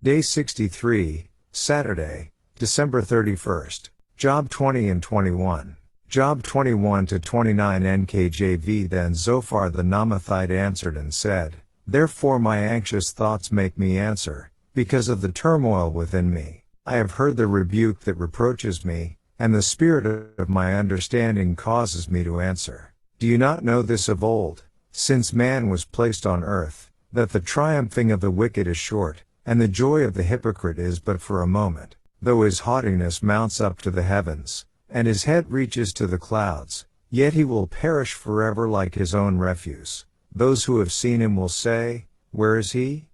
Day 63, Saturday, December 31st. Job 20 and 21. Job 21 to 29 NKJV. Then Zophar the Naamathite answered and said, Therefore my anxious thoughts make me answer, because of the turmoil within me. I have heard the rebuke that reproaches me, and the spirit of my understanding causes me to answer. Do you not know this of old, since man was placed on earth, that the triumphing of the wicked is short, and the joy of the hypocrite is but for a moment? Though his haughtiness mounts up to the heavens, and his head reaches to the clouds, yet he will perish forever like his own refuse. Those who have seen him will say, Where is he?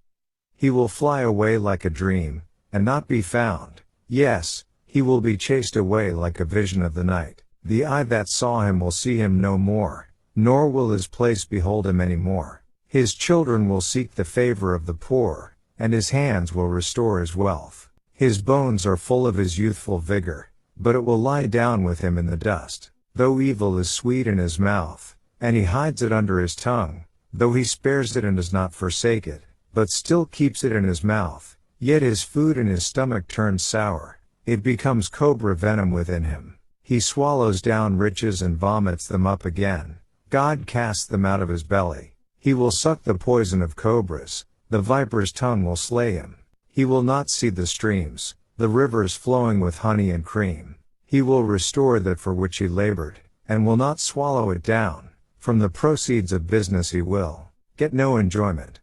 He will fly away like a dream, and not be found. Yes, he will be chased away like a vision of the night. The eye that saw him will see him no more, nor will his place behold him any more. His children will seek the favor of the poor, and his hands will restore his wealth. His bones are full of his youthful vigor, but it will lie down with him in the dust. Though evil is sweet in his mouth, and he hides it under his tongue, though he spares it and does not forsake it, but still keeps it in his mouth, yet his food in his stomach turns sour. It becomes cobra venom within him. He swallows down riches and vomits them up again. God casts them out of his belly. He will suck the poison of cobras. The viper's tongue will slay him. He will not see the streams, the rivers flowing with honey and cream. He will restore that for which he labored, and will not swallow it down. From the proceeds of business he will get no enjoyment.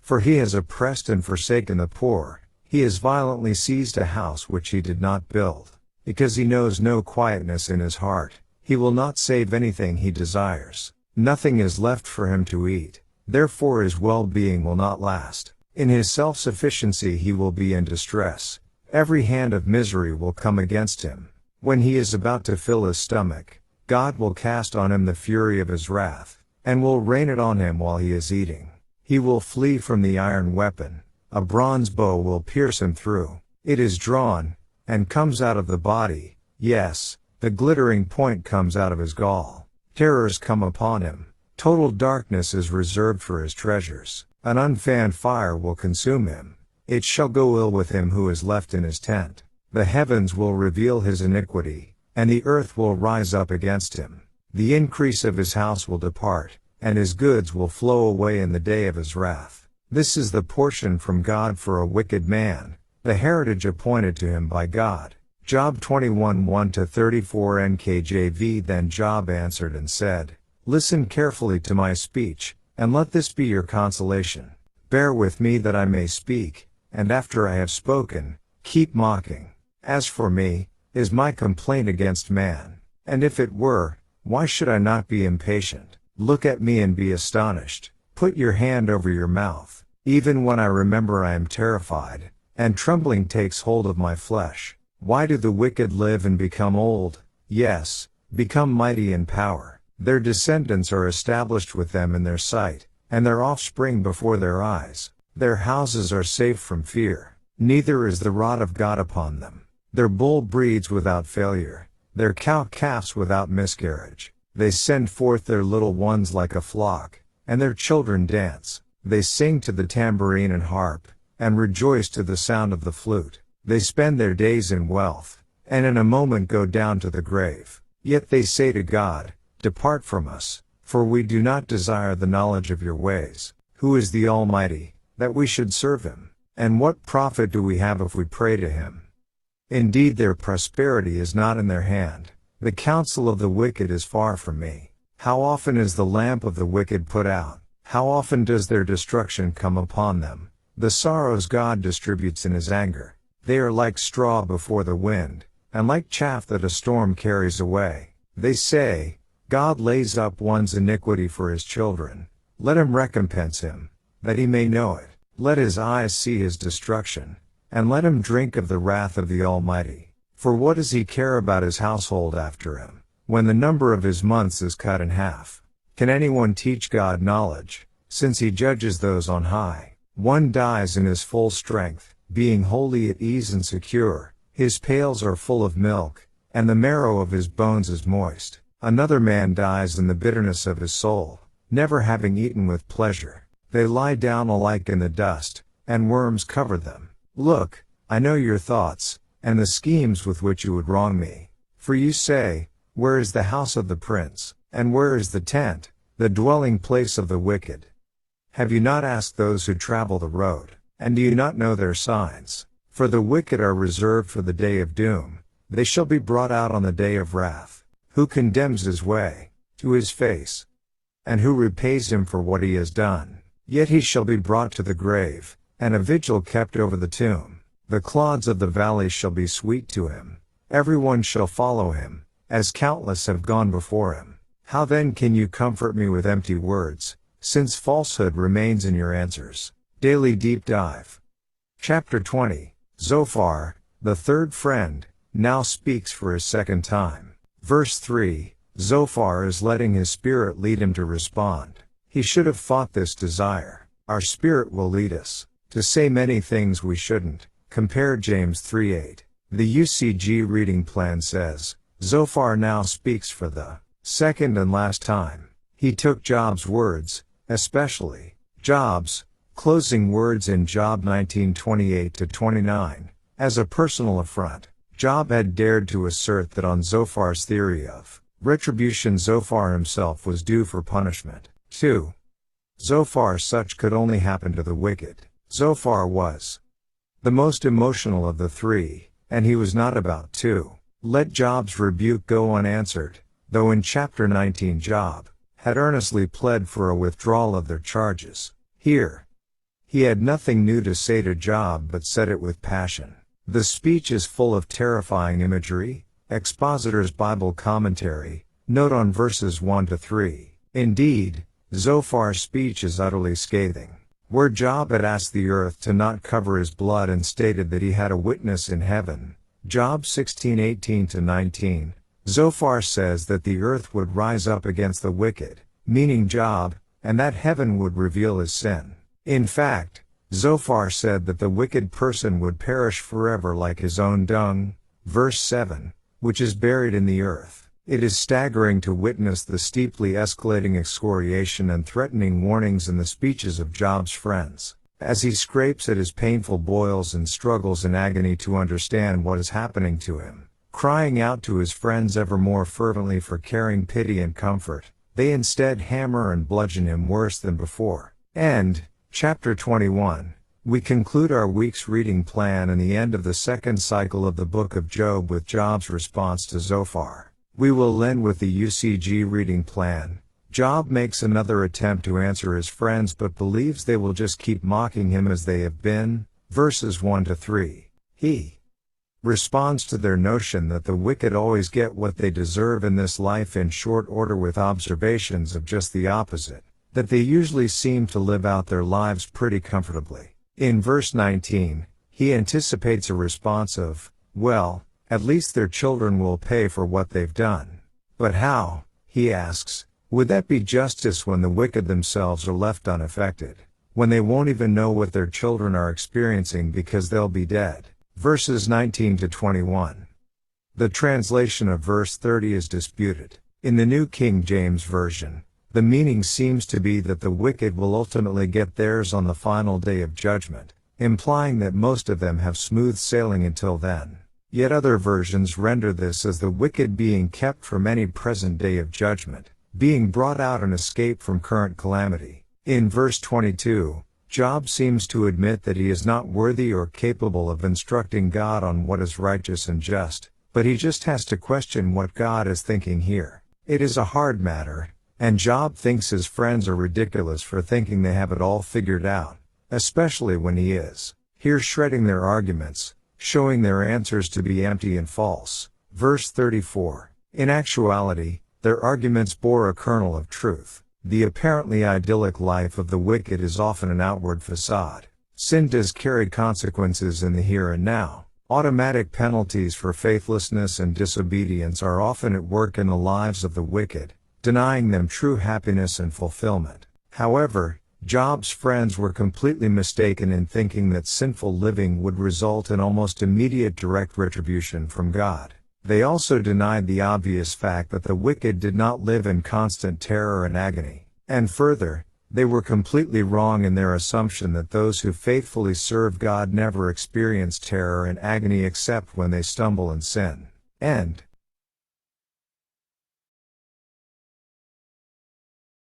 For he has oppressed and forsaken the poor. He has violently seized a house which he did not build. Because he knows no quietness in his heart, he will not save anything he desires. Nothing is left for him to eat. Therefore his well-being will not last. In his self-sufficiency he will be in distress. Every hand of misery will come against him. When he is about to fill his stomach, God will cast on him the fury of his wrath, and will rain it on him while he is eating. He will flee from the iron weapon. A bronze bow will pierce him through. It is drawn, and comes out of the body. Yes, the glittering point comes out of his gall. Terrors come upon him. Total darkness is reserved for his treasures. An unfanned fire will consume him. It shall go ill with him who is left in his tent. The heavens will reveal his iniquity, and the earth will rise up against him. The increase of his house will depart, and his goods will flow away in the day of his wrath. This is the portion from God for a wicked man, the heritage appointed to him by God. Job 21 1-34 NKJV. Then Job answered and said, Listen carefully to my speech, and let this be your consolation. Bear with me that I may speak, and after I have spoken, keep mocking. As for me, is my complaint against man? And if it were, why should I not be impatient? Look at me and be astonished. Put your hand over your mouth. Even when I remember I am terrified, and trembling takes hold of my flesh. Why do the wicked live and become old? Yes, become mighty in power. Their descendants are established with them in their sight, and their offspring before their eyes. Their houses are safe from fear. Neither is the rod of God upon them. Their bull breeds without failure. Their cow calves without miscarriage. They send forth their little ones like a flock, and their children dance. They sing to the tambourine and harp, and rejoice to the sound of the flute. They spend their days in wealth, and in a moment go down to the grave. Yet they say to God, Depart from us, for we do not desire the knowledge of your ways. Who is the Almighty, that we should serve him? And what profit do we have if we pray to him? Indeed their prosperity is not in their hand. The counsel of the wicked is far from me. How often is the lamp of the wicked put out? How often does their destruction come upon them? The sorrows God distributes in his anger. They are like straw before the wind, and like chaff that a storm carries away. They say, God lays up one's iniquity for his children. Let him recompense him, that he may know it. Let his eyes see his destruction, and let him drink of the wrath of the Almighty. For what does he care about his household after him, when the number of his months is cut in half? Can anyone teach God knowledge, since he judges those on high? One dies in his full strength, being wholly at ease and secure. His pails are full of milk, and the marrow of his bones is moist. Another man dies in the bitterness of his soul, never having eaten with pleasure. They lie down alike in the dust, and worms cover them. Look, I know your thoughts, and the schemes with which you would wrong me. For you say, where is the house of the prince, and where is the tent, the dwelling place of the wicked? Have you not asked those who travel the road, and do you not know their signs? For the wicked are reserved for the day of doom, they shall be brought out on the day of wrath. Who condemns his way? To his face. And who repays him for what he has done? Yet he shall be brought to the grave, and a vigil kept over the tomb. The clods of the valley shall be sweet to him. Everyone shall follow him, as countless have gone before him. How then can you comfort me with empty words, since falsehood remains in your answers? Daily Deep Dive. Chapter 20. Zophar, the third friend, now speaks for his second time. Verse 3. Zophar is letting his spirit lead him to respond. He should have fought this desire. Our spirit will lead us to say many things we shouldn't. Compare James 3:8. The UCG reading plan says, Zophar now speaks for the second and last time. He took Job's words, especially Job's closing words in Job 19:28-29, as a personal affront. Job had dared to assert that on Zophar's theory of retribution, Zophar himself was due for punishment. 2. Zophar, such could only happen to the wicked. Zophar was the most emotional of the three, and he was not about to let Job's rebuke go unanswered, though in chapter 19 Job had earnestly pled for a withdrawal of their charges. Here, he had nothing new to say to Job but said it with passion. The speech is full of terrifying imagery. Expositor's Bible Commentary, note on verses 1-3. Indeed, Zophar's speech is utterly scathing. Where Job had asked the earth to not cover his blood and stated that he had a witness in heaven, Job 16:18-19, Zophar says that the earth would rise up against the wicked, meaning Job, and that heaven would reveal his sin. In fact, Zophar said that the wicked person would perish forever like his own dung, verse 7, which is buried in the earth. It is staggering to witness the steeply escalating excoriation and threatening warnings in the speeches of Job's friends, as he scrapes at his painful boils and struggles in agony to understand what is happening to him, crying out to his friends ever more fervently for caring pity and comfort. They instead hammer and bludgeon him worse than before. End. Chapter 21. We conclude our week's reading plan and the end of the second cycle of the book of Job with Job's response to Zophar. We will end with the UCG reading plan. Job makes another attempt to answer his friends but believes they will just keep mocking him as they have been, verses 1-3. He responds to their notion that the wicked always get what they deserve in this life in short order with observations of just the opposite, that they usually seem to live out their lives pretty comfortably. In verse 19, he anticipates a response of, well, at least their children will pay for what they've done. But how, he asks, would that be justice when the wicked themselves are left unaffected, when they won't even know what their children are experiencing because they'll be dead? Verses 19-21. The translation of verse 30 is disputed. In the New King James Version, the meaning seems to be that the wicked will ultimately get theirs on the final day of judgment, implying that most of them have smooth sailing until then. Yet other versions render this as the wicked being kept from any present day of judgment, being brought out and escape from current calamity. In verse 22, Job seems to admit that he is not worthy or capable of instructing God on what is righteous and just, but he just has to question what God is thinking here. It is a hard matter, and Job thinks his friends are ridiculous for thinking they have it all figured out, especially when he is here shredding their arguments, showing their answers to be empty and false. Verse 34. In actuality, their arguments bore a kernel of truth. The apparently idyllic life of the wicked is often an outward facade. Sin does carry consequences in the here and now. Automatic penalties for faithlessness and disobedience are often at work in the lives of the wicked, denying them true happiness and fulfillment. However, Job's friends were completely mistaken in thinking that sinful living would result in almost immediate direct retribution from God. They also denied the obvious fact that the wicked did not live in constant terror and agony. And further, They were completely wrong in their assumption that those who faithfully serve God never experience terror and agony except when they stumble and sin. End.